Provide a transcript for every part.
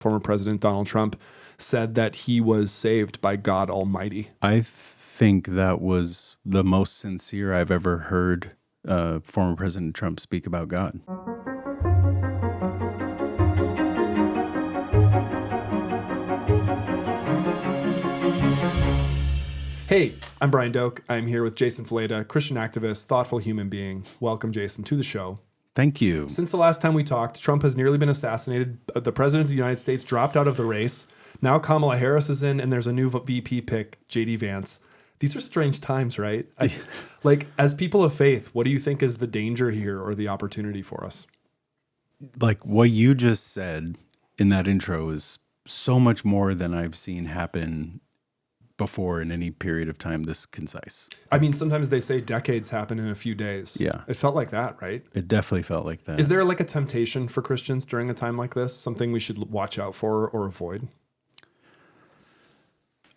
former President Donald Trump said that he was saved by God Almighty. I think that was the most sincere I've ever heard former President Trump speak about God. Hey, I'm Brian Doak. I'm here with Jason Faleda, Christian activist, thoughtful human being. Welcome, Jason, to the show. Thank you. Since the last time we talked, Trump has nearly been assassinated. The president of the United States dropped out of the race. Now Kamala Harris is in, and there's a new VP pick, J.D. Vance. These are strange times, right? Like, as people of faith, what do you think is the danger here or the opportunity for us? Like what you just said in that intro is so much more than I've seen happen before in any period of time this concise. I mean, sometimes they say decades happen in a few days. Yeah. It felt like that, right? It definitely felt like that. Is there like a temptation for Christians during a time like this? Something we should watch out for or avoid?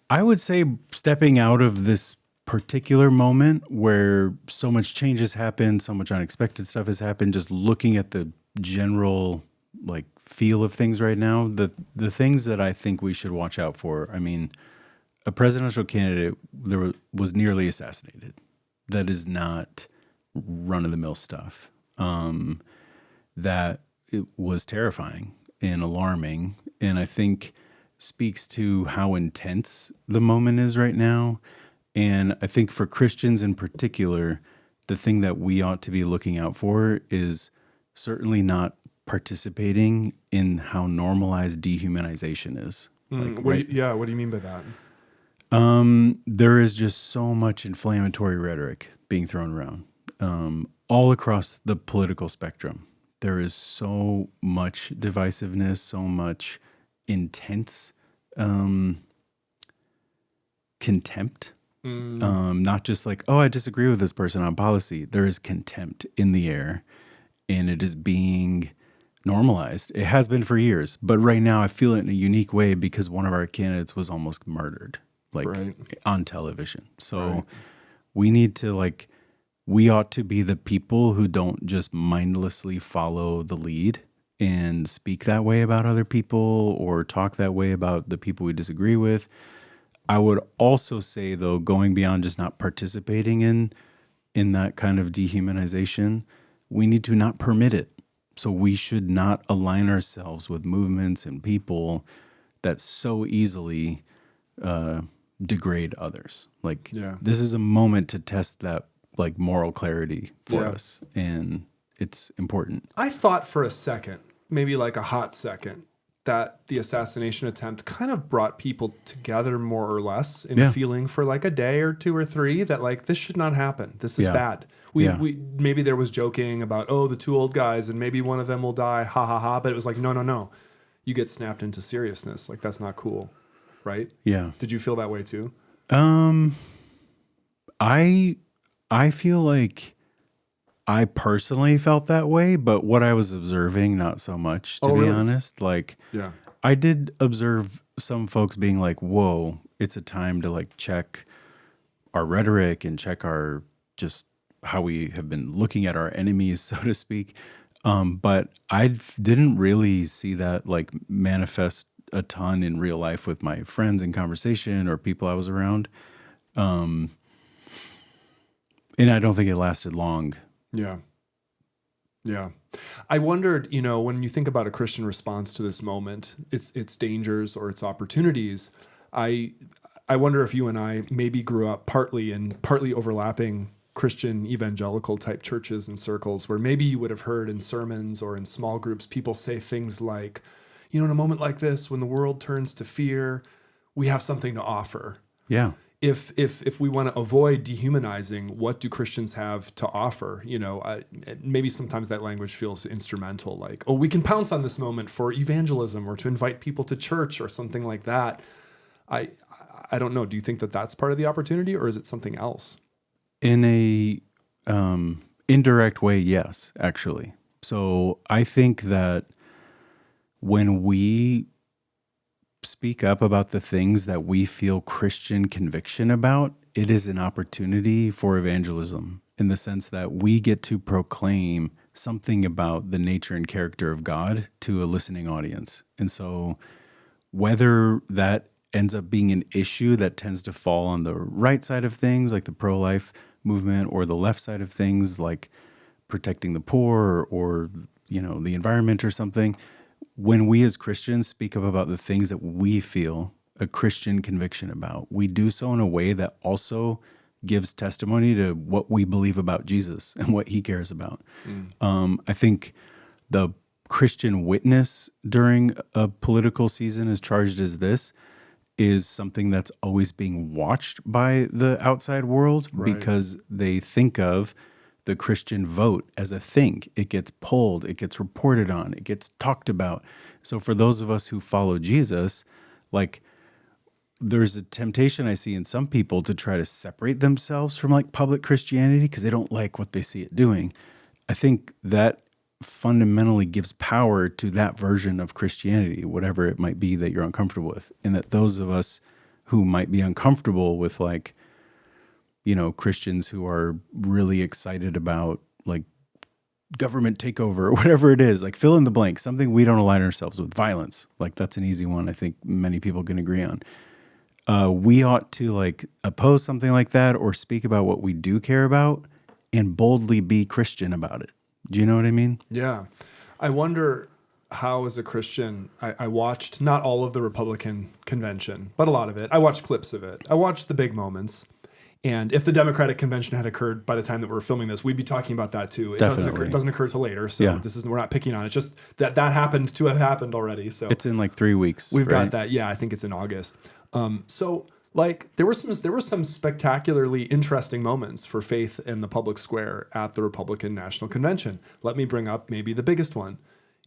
I would say stepping out of this particular moment where so much change has happened, so much unexpected stuff has happened, just looking at the general like feel of things right now, the things that I think we should watch out for. I mean, a presidential candidate was nearly assassinated. That is not run-of-the-mill stuff. That it was terrifying and alarming, and I think speaks to how intense the moment is right now. And I think for Christians in particular, the thing that we ought to be looking out for is certainly not participating in how normalized dehumanization is. What do you mean by that? There is just so much inflammatory rhetoric being thrown around all across the political spectrum. There is so much divisiveness, so much intense contempt. Not just like, oh, I disagree with this person on policy. There is contempt in the air, and it is being normalized. It has been for years, but right now I feel it in a unique way because one of our candidates was almost murdered. Right. On television. So we need to we ought to be the people who don't just mindlessly follow the lead and speak that way about other people or talk that way about the people we disagree with. I would also say, though, going beyond just not participating in that kind of dehumanization, we need to not permit it. So we should not align ourselves with movements and people that so easily degrade others. This is a moment to test that moral clarity for us, and it's important. I thought for a second, maybe like a hot second, that the assassination attempt kind of brought people together more or less in feeling for a day or two or three that this should not happen. This is bad. We maybe there was joking about, oh, the two old guys and maybe one of them will die, ha ha ha, but it was no. You get snapped into seriousness. That's not cool. Right? Yeah. Did you feel that way too? I feel like I personally felt that way, but what I was observing, not so much, to be honest. I did observe some folks being like, whoa, it's a time to check our rhetoric and check our just how we have been looking at our enemies, so to speak. But I didn't really see that manifest a ton in real life with my friends in conversation or people I was around. And I don't think it lasted long. Yeah. Yeah. I wondered, when you think about a Christian response to this moment, its dangers or its opportunities, I wonder if you and I maybe grew up partly overlapping Christian evangelical type churches and circles where maybe you would have heard in sermons or in small groups, people say things like, in a moment like this, when the world turns to fear, we have something to offer. Yeah. If we want to avoid dehumanizing, what do Christians have to offer? Maybe sometimes that language feels instrumental, we can pounce on this moment for evangelism or to invite people to church or something like that. I don't know. Do you think that that's part of the opportunity, or is it something else? In a indirect way, yes, actually. So I think that when we speak up about the things that we feel Christian conviction about, it is an opportunity for evangelism in the sense that we get to proclaim something about the nature and character of God to a listening audience. And so whether that ends up being an issue that tends to fall on the right side of things, like the pro-life movement, or the left side of things, like protecting the poor or the environment or something, when we as Christians speak up about the things that we feel a Christian conviction about, we do so in a way that also gives testimony to what we believe about Jesus and what he cares about. I think the Christian witness during a political season, as charged as this, is something that's always being watched by the outside world, because they think of the Christian vote as a thing. It gets polled, it gets reported on, it gets talked about. So for those of us who follow Jesus, like, there's a temptation I see in some people to try to separate themselves from like public Christianity because they don't like what they see it doing. I think that fundamentally gives power to that version of Christianity, whatever it might be that you're uncomfortable with. And that those of us who might be uncomfortable with like, Christians who are really excited about like government takeover or whatever it is, like fill in the blank, something we don't align ourselves with, violence. Like that's an easy one I think many people can agree on. We ought to like oppose something like that or speak about what we do care about and boldly be Christian about it. Do you know what I mean? Yeah. I wonder how, as a Christian, I watched not all of the Republican convention, but a lot of it. I watched clips of it. I watched the big moments. And if the Democratic convention had occurred by the time that we're filming this, we'd be talking about that too. It doesn't occur till later. So we're not picking on it. Just that happened to have happened already. So it's in like 3 weeks. We've got that. Yeah, I think it's in August. So like there were some spectacularly interesting moments for faith in the public square at the Republican National Convention. Let me bring up maybe the biggest one.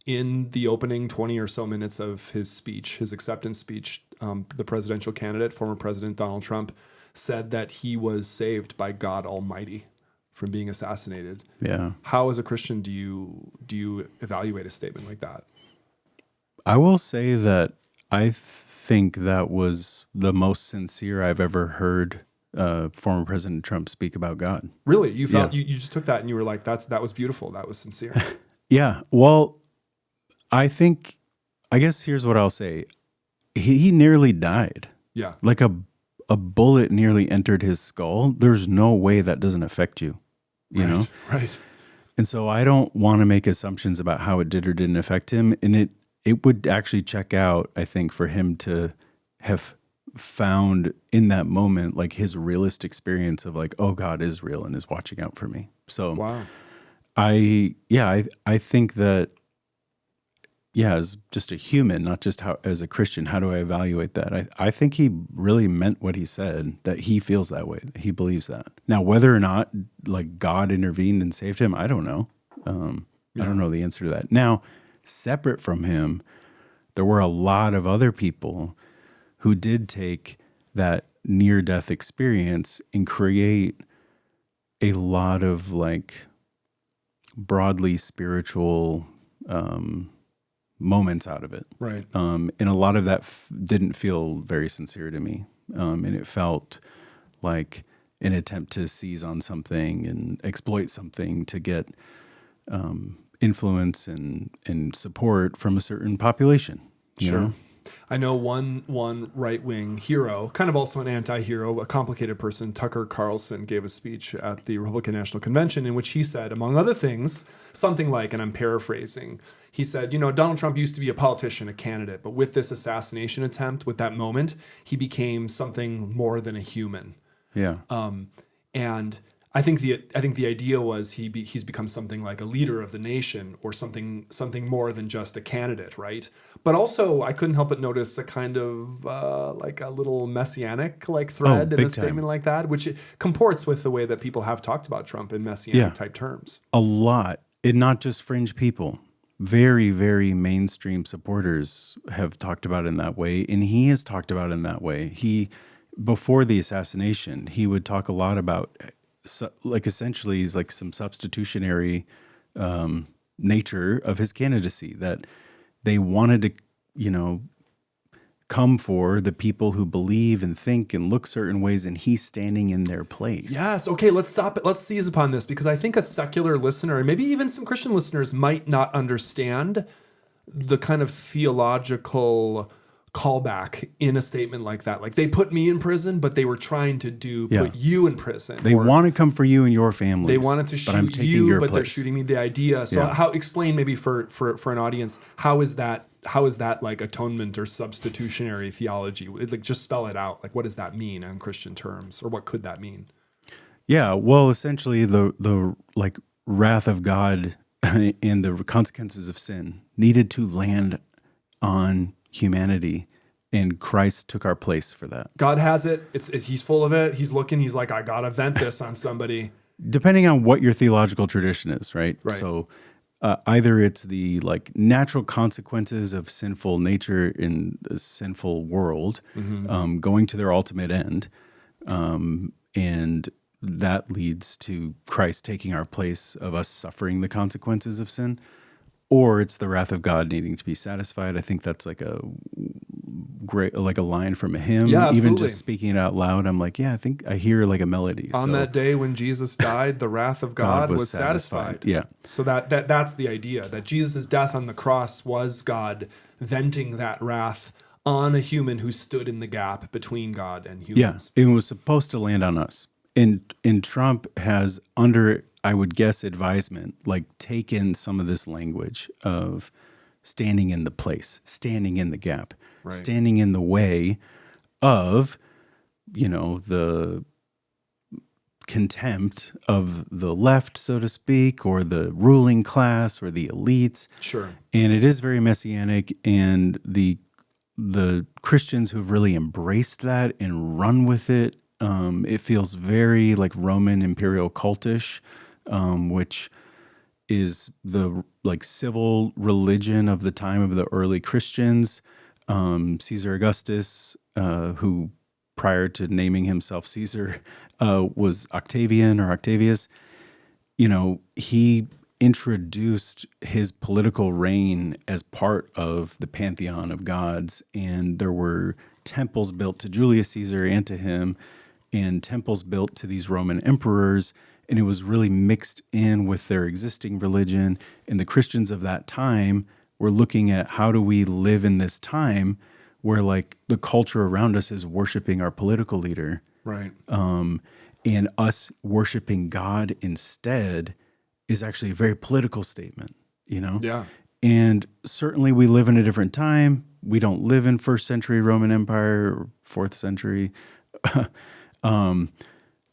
In the opening 20 or so minutes of his speech, his acceptance speech, the presidential candidate, former President Donald Trump, said that he was saved by God Almighty from being assassinated. Yeah. How, as a Christian, do you evaluate a statement like that? I will say that I think that was the most sincere I've ever heard former President Trump speak about God. Really? You felt you just took that and you were like, that was beautiful. That was sincere. Yeah. Well, I guess here's what I'll say. He nearly died. Yeah. Like a bullet nearly entered his skull. There's no way that doesn't affect you, you know? Right. And so I don't want to make assumptions about how it did or didn't affect him. And it would actually check out, I think, for him to have found in that moment, like his realist experience of like, oh, God is real and is watching out for me. So wow. I think that, as just a human, not just as a Christian, how do I evaluate that? I think he really meant what he said, that he feels that way, that he believes that. Now, whether or not like God intervened and saved him, I don't know. I don't know the answer to that. Now, separate from him, there were a lot of other people who did take that near-death experience and create a lot of like broadly spiritual moments out of it. Right. And a lot of that didn't feel very sincere to me. And it felt like an attempt to seize on something and exploit something to get influence and support from a certain population. You know? I know one right-wing hero, kind of also an anti-hero, a complicated person, Tucker Carlson, gave a speech at the Republican National Convention in which he said, among other things, something like, and I'm paraphrasing, he said, Donald Trump used to be a politician, a candidate, but with this assassination attempt, with that moment, he became something more than a human. Yeah. And I think the idea was he's become something like a leader of the nation or something more than just a candidate, right? But also, I couldn't help but notice a kind of like a little messianic like thread in a statement like that, which comports with the way that people have talked about Trump in messianic type terms. A lot, and not just fringe people. Very, very mainstream supporters have talked about it in that way, and he has talked about it in that way. Before the assassination, he would talk a lot about like essentially he's like some substitutionary nature of his candidacy, that they wanted to, come for the people who believe and think and look certain ways, and he's standing in their place. Yes. Okay, let's stop it. Let's seize upon this, because I think a secular listener, and maybe even some Christian listeners, might not understand the kind of theological callback in a statement like that. Like, they put me in prison, but they were trying to put you in prison. They want to come for you and your family. They wanted to shoot you, but they're shooting me. The idea. So explain maybe for an audience, how is that like atonement or substitutionary theology? Like, just spell it out. Like, what does that mean in Christian terms, or what could that mean? Yeah, well, essentially the like wrath of God and the consequences of sin needed to land on humanity, and Christ took our place for that. God has it. He's full of it. He's looking. He's like, I gotta vent this on somebody. Depending on what your theological tradition is, right? Right. So either it's the like natural consequences of sinful nature in a sinful world, going to their ultimate end, and that leads to Christ taking our place of us suffering the consequences of sin, or it's the wrath of God needing to be satisfied. I think that's like a great, like a line from a hymn. Yeah, absolutely. Even just speaking it out loud, I'm like, yeah, I think I hear like a melody. On that day when Jesus died, the wrath of God was satisfied. Yeah. So that's the idea, that Jesus' death on the cross was God venting that wrath on a human who stood in the gap between God and humans. Yeah, it was supposed to land on us. And Trump has, under, I would guess, advisement, like taken some of this language of standing in the place, standing in the gap, standing in the way of, the contempt of the left, so to speak, or the ruling class or the elites. Sure. And it is very messianic, and the Christians who've really embraced that and run with it, it feels very like Roman imperial cultish, which is the like civil religion of the time of the early Christians. Caesar Augustus, who prior to naming himself Caesar, was Octavian or Octavius. He introduced his political reign as part of the pantheon of gods, and there were temples built to Julius Caesar and to him, and temples built to these Roman emperors, and it was really mixed in with their existing religion. And the Christians of that time were looking at, how do we live in this time where like the culture around us is worshiping our political leader, right? And us worshiping God instead is actually a very political statement, Yeah. And certainly we live in a different time. We don't live in 1st century Roman Empire or 4th century.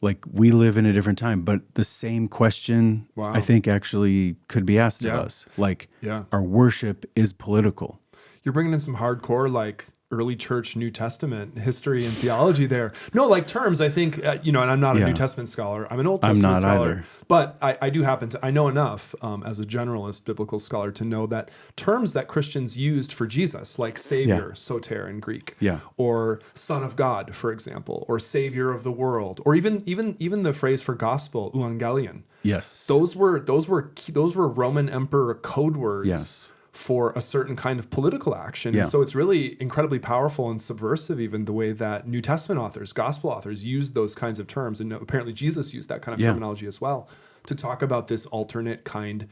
Like, we live in a different time, but the same question, I think, actually could be asked of us. Like, our worship is political. You're bringing in some hardcore, like, early church New Testament history and theology there. No, like terms, I think, and I'm not a New Testament scholar. I'm an Old Testament scholar. Either. But I do happen to, I know enough as a generalist biblical scholar to know that terms that Christians used for Jesus, like Savior, soter in Greek, or Son of God, for example, or Savior of the world, or even the phrase for gospel, euangelion. Yes. Those were Roman emperor code words. For a certain kind of political action. Yeah. And so it's really incredibly powerful and subversive, even the way that New Testament authors, gospel authors, use those kinds of terms. And apparently Jesus used that kind of terminology as well to talk about this alternate kind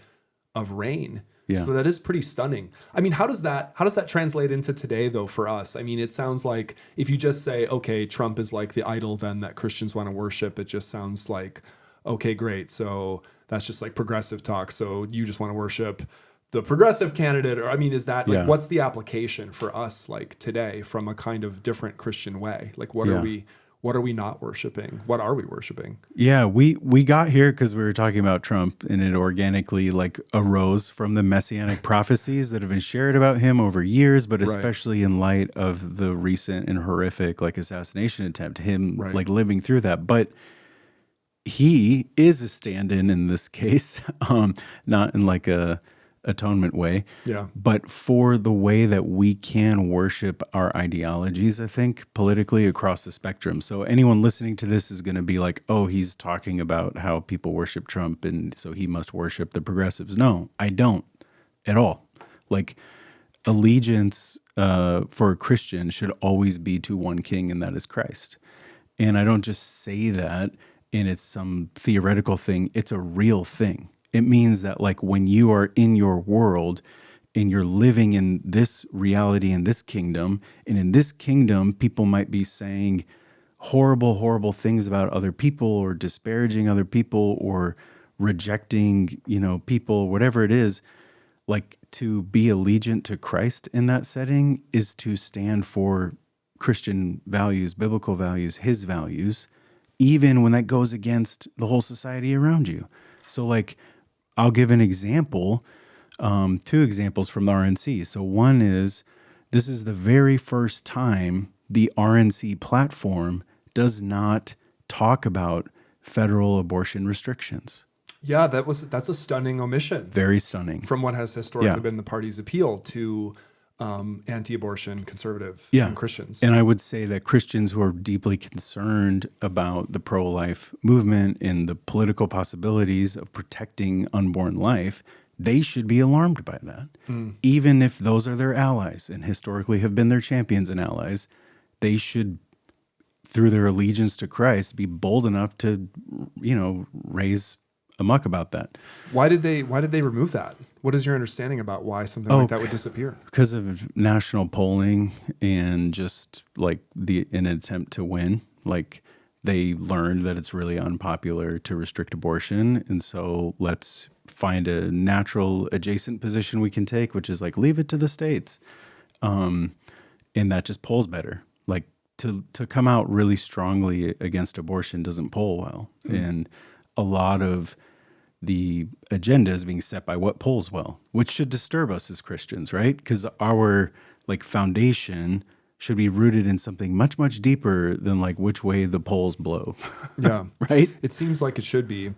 of reign. Yeah. So that is pretty stunning. I mean, how does that translate into today, though, for us? I mean, it sounds like if you just say, okay, Trump is like the idol then that Christians want to worship, it just sounds like, okay, great. So that's just like progressive talk. So you just want to worship the progressive candidate, or I mean, is that like what's the application for us like today from a kind of different Christian way? Like, what are we not worshiping? What are we worshiping? Yeah, we got here because we were talking about Trump, and it organically like arose from the Messianic prophecies that have been shared about him over years, but especially in light of the recent and horrific like assassination attempt, him like living through that. But he is a stand-in in this case, not in like a atonement way, but for the way that we can worship our ideologies, I think, politically across the spectrum. So anyone listening to this is going to be like, oh, he's talking about how people worship Trump, and so he must worship the progressives. No, I don't at all. Like, allegiance for a Christian should always be to one king, and that is Christ. And I don't just say that and it's some theoretical thing. It's a real thing. It means that like when you are in your world and you're living in this reality in this kingdom, and in this kingdom, people might be saying horrible, horrible things about other people or disparaging other people or rejecting, people, whatever it is. Like to be allegiant to Christ in that setting is to stand for Christian values, biblical values, his values, even when that goes against the whole society around you. So like, I'll give an example, 2 examples from the RNC. So one is, this is the very first time the RNC platform does not talk about federal abortion restrictions. Yeah, that's a stunning omission. Very stunning. From what has historically been the party's appeal to anti-abortion conservative and Christians. And I would say that Christians who are deeply concerned about the pro-life movement and the political possibilities of protecting unborn life, they should be alarmed by that. Even if those are their allies and historically have been their champions and allies, they should, through their allegiance to Christ, be bold enough to, raise a muck about that. Why did they remove that? What is your understanding about why something like that would disappear? Because of national polling and just like an attempt to win. Like they learned that it's really unpopular to restrict abortion, and so let's find a natural adjacent position we can take, which is like leave it to the states, and that just polls better. Like to come out really strongly against abortion doesn't poll well, and a lot of the agenda is being set by what polls well, which should disturb us as Christians, right? Because our like foundation should be rooted in something much, much deeper than like which way the polls blow. Yeah. Right? It seems like it should be.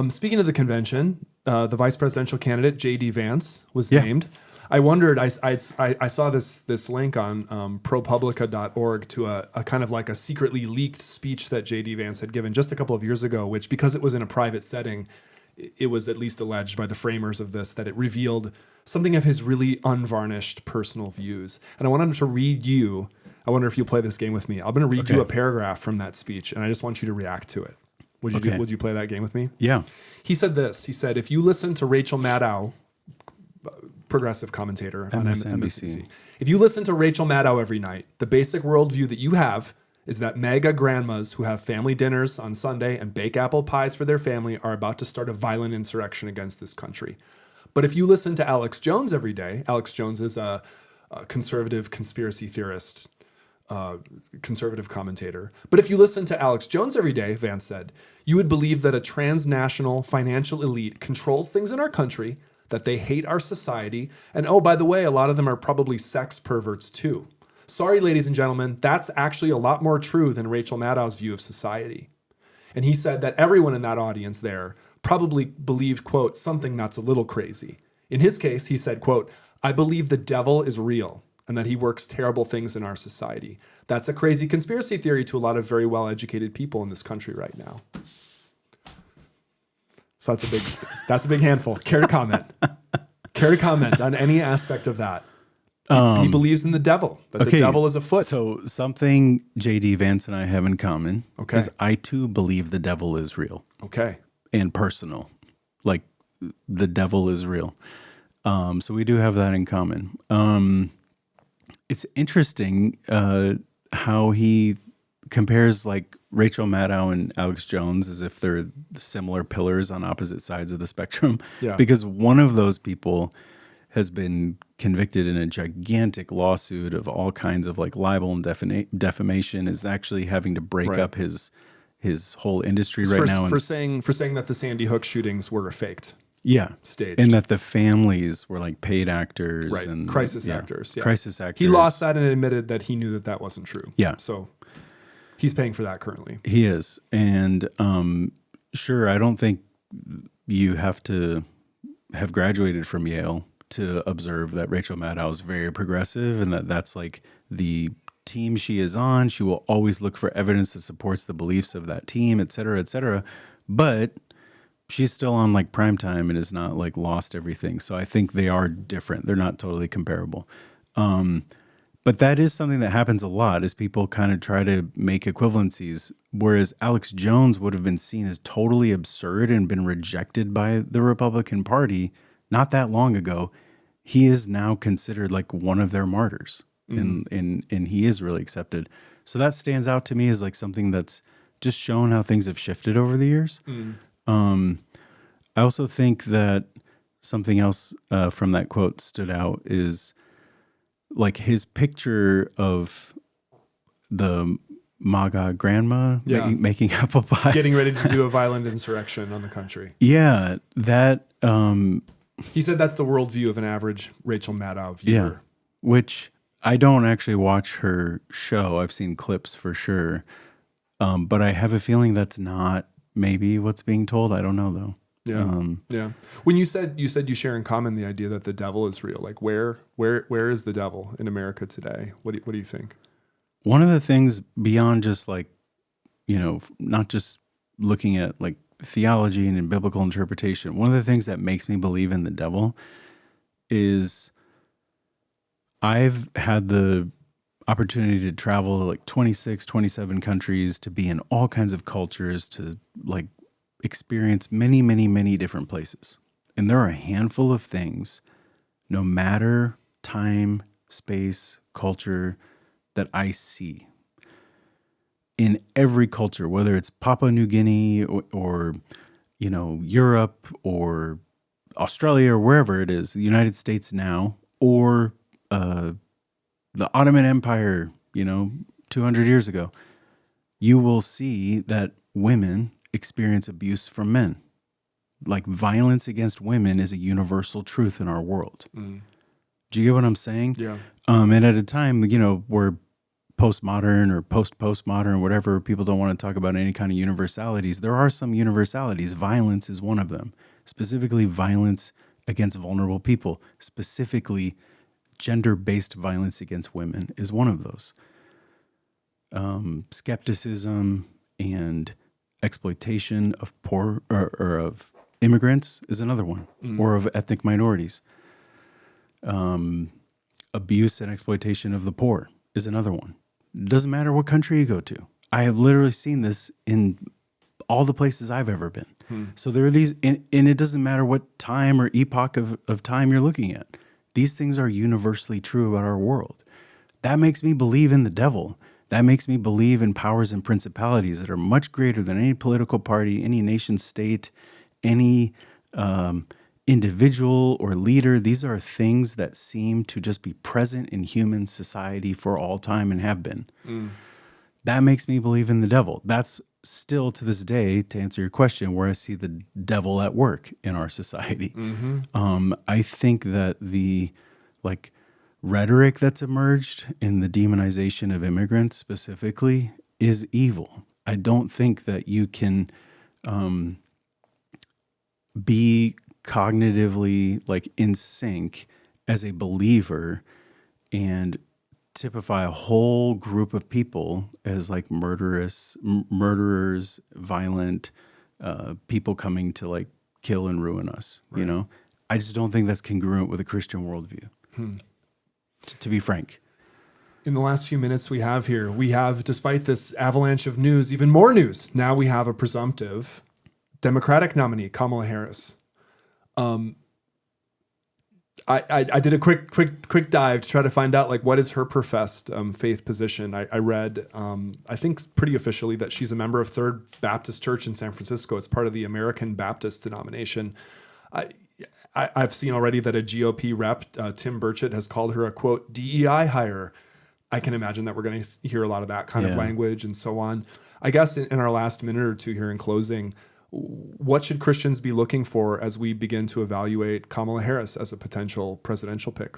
Speaking of the convention, the vice presidential candidate, J.D. Vance, was named. I wondered, I saw this link on ProPublica.org to a kind of like a secretly leaked speech that J.D. Vance had given just a couple of years ago, which because it was in a private setting, it was at least alleged by the framers of this that it revealed something of his really unvarnished personal views. And I wanted to read you, I wonder if you'll play this game with me. I'm going to read you a paragraph from that speech, and I just want you to react to it. Would you play that game with me? Yeah. He said this. He said, if you listen to Rachel Maddow, progressive commentator on MSNBC. If you listen to Rachel Maddow every night, the basic worldview that you have is that mega grandmas who have family dinners on Sunday and bake apple pies for their family are about to start a violent insurrection against this country. But if you listen to Alex Jones every day, Alex Jones is a conservative conspiracy theorist, conservative commentator. But if you listen to Alex Jones every day, Vance said, you would believe that a transnational financial elite controls things in our country, that they hate our society, and oh, by the way, a lot of them are probably sex perverts too. Sorry, ladies and gentlemen, that's actually a lot more true than Rachel Maddow's view of society. And he said that everyone in that audience there probably believed, quote, something that's a little crazy. In his case, he said, quote, I believe the devil is real and that he works terrible things in our society. That's a crazy conspiracy theory to a lot of very well-educated people in this country right now. So that's a big handful. Care to comment? Care to comment on any aspect of that? He believes in the devil, that the devil is afoot. So something J.D. Vance and I have in common is I too believe the devil is real. Okay. And personal. Like the devil is real. So we do have that in common. It's interesting how he compares like Rachel Maddow and Alex Jones as if they're similar pillars on opposite sides of the spectrum. Yeah. Because one of those people has been convicted in a gigantic lawsuit of all kinds of like libel and defamation, is actually having to break up his whole industry now. For saying that the Sandy Hook shootings were faked. Yeah. Staged. And that the families were like paid actors. Right. And crisis actors. Yes. Crisis actors. He lost that and admitted that he knew that wasn't true. Yeah. So he's paying for that currently. He is. And sure, I don't think you have to have graduated from Yale to observe that Rachel Maddow is very progressive and that's like the team she is on. She will always look for evidence that supports the beliefs of that team, et cetera, et cetera. But she's still on like prime time and has not like lost everything. So I think they are different. They're not totally comparable. But that is something that happens a lot is people kind of try to make equivalencies, whereas Alex Jones would have been seen as totally absurd and been rejected by the Republican Party not that long ago. He is now considered like one of their martyrs, and he is really accepted. So that stands out to me as like something that's just shown how things have shifted over the years. I also think that something else from that quote stood out is like his picture of the MAGA grandma making apple pie. Getting ready to do a violent insurrection on the country. Yeah, that... he said that's the worldview of an average Rachel Maddow viewer. Yeah, which I don't actually watch her show. I've seen clips for sure. But I have a feeling that's not maybe what's being told. I don't know, though. Yeah. When you said you share in common the idea that the devil is real, like where is the devil in America today? What do you think? One of the things beyond just like, not just looking at like theology and in biblical interpretation, one of the things that makes me believe in the devil is I've had the opportunity to travel to like 26, 27 countries, to be in all kinds of cultures, to like experience many, many, many different places. And there are a handful of things, no matter time, space, culture, that I see in every culture, whether it's Papua New Guinea or Europe or Australia or wherever it is, the United States now, or the Ottoman Empire, 200 years ago, you will see that women experience abuse from men. Like violence against women is a universal truth in our world. Do you get what I'm saying? Yeah. And at a time, we're postmodern or post-postmodern, whatever, people don't want to talk about any kind of universalities. There are some universalities. Violence is one of them. Specifically, violence against vulnerable people. Specifically, gender-based violence against women is one of those. Skepticism and exploitation of poor or of immigrants is another one, or of ethnic minorities. Abuse and exploitation of the poor is another one. It doesn't matter what country you go to. I have literally seen this in all the places I've ever been. So there are these, and it doesn't matter what time or epoch of time you're looking at. These things are universally true about our world. That makes me believe in the devil. That makes me believe in powers and principalities that are much greater than any political party, any nation state, any individual or leader. These are things that seem to just be present in human society for all time and have been. That makes me believe in the devil. That's still to this day, to answer your question, where I see the devil at work in our society. I think that the rhetoric that's emerged in the demonization of immigrants specifically is evil. I don't think that you can be cognitively in sync as a believer and typify a whole group of people as murderers, violent people coming to kill and ruin us. Right. I just don't think that's congruent with a Christian worldview. To be frank. In the last few minutes we have here, despite this avalanche of news, even more news. Now we have a presumptive Democratic nominee, Kamala Harris. I did a quick dive to try to find out what is her professed faith position. I read, I think pretty officially, that she's a member of Third Baptist Church in San Francisco. It's part of the American Baptist denomination. I've seen already that a GOP rep, Tim Burchett, has called her a, quote, DEI hire. I can imagine that we're going to hear a lot of that kind of language and so on. I guess in our last minute or two here in closing, what should Christians be looking for as we begin to evaluate Kamala Harris as a potential presidential pick?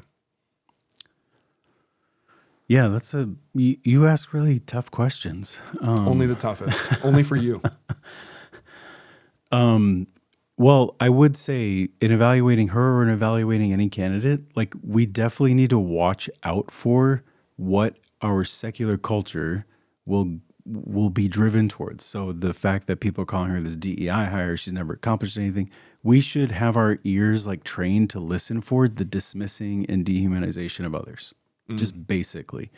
Yeah, you ask really tough questions. Only the toughest, only for you. Well, I would say in evaluating her or in evaluating any candidate, we definitely need to watch out for what our secular culture will will be driven towards. So the fact that people are calling her this DEI hire, she's never accomplished anything. We should have our ears like trained to listen for the dismissing and dehumanization of others. Just basically.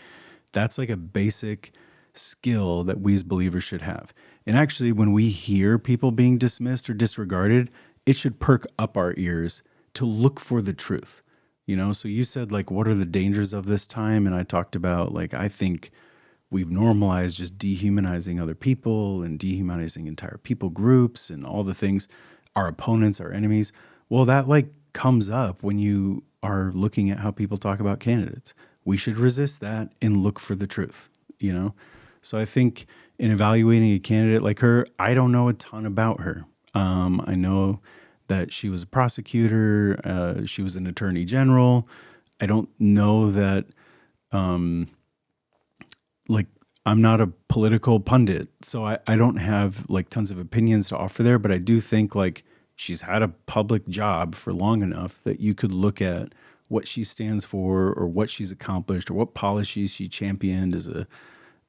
That's like a basic skill that we as believers should have. And actually, when we hear people being dismissed or disregarded, it should perk up our ears to look for the truth. You know, so you said like, what are the dangers of this time? And I talked about like, I think we've normalized just dehumanizing other people and dehumanizing entire people groups and all the things, our opponents, our enemies. Well, that like comes up when you are looking at how people talk about candidates. We should resist that and look for the truth, you know? So I think in evaluating a candidate like her, I don't know a ton about her. I know that she was a prosecutor. She was an attorney general. I don't know that, like, I'm not a political pundit, so I don't have like tons of opinions to offer there, but I do think like she's had a public job for long enough that you could look at what she stands for or what she's accomplished or what policies she championed as a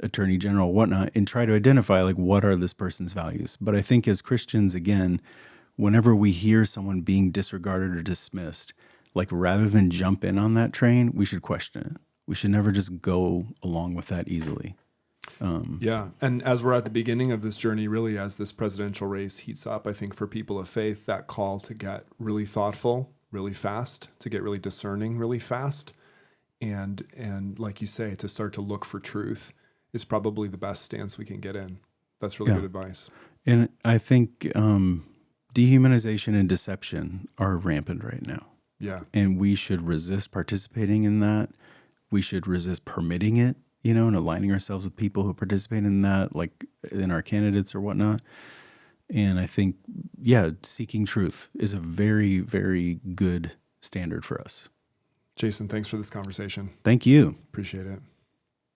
attorney general, whatnot, and try to identify like what are this person's values. But I think as Christians, again, whenever we hear someone being disregarded or dismissed, like rather than jump in on that train, we should question it. We should never just go along with that easily. Yeah. And as we're at the beginning of this journey, really, as this presidential race heats up, I think for people of faith, that call to get really thoughtful really fast, to get really discerning really fast, and like you say, to start to look for truth is probably the best stance we can get in. That's really good advice. And I think dehumanization and deception are rampant right now. Yeah. And we should resist participating in that. We should resist permitting it, you know, and aligning ourselves with people who participate in that, like in our candidates or whatnot. And I think, seeking truth is a very, very good standard for us. Jason, thanks for this conversation. Thank you. Appreciate it.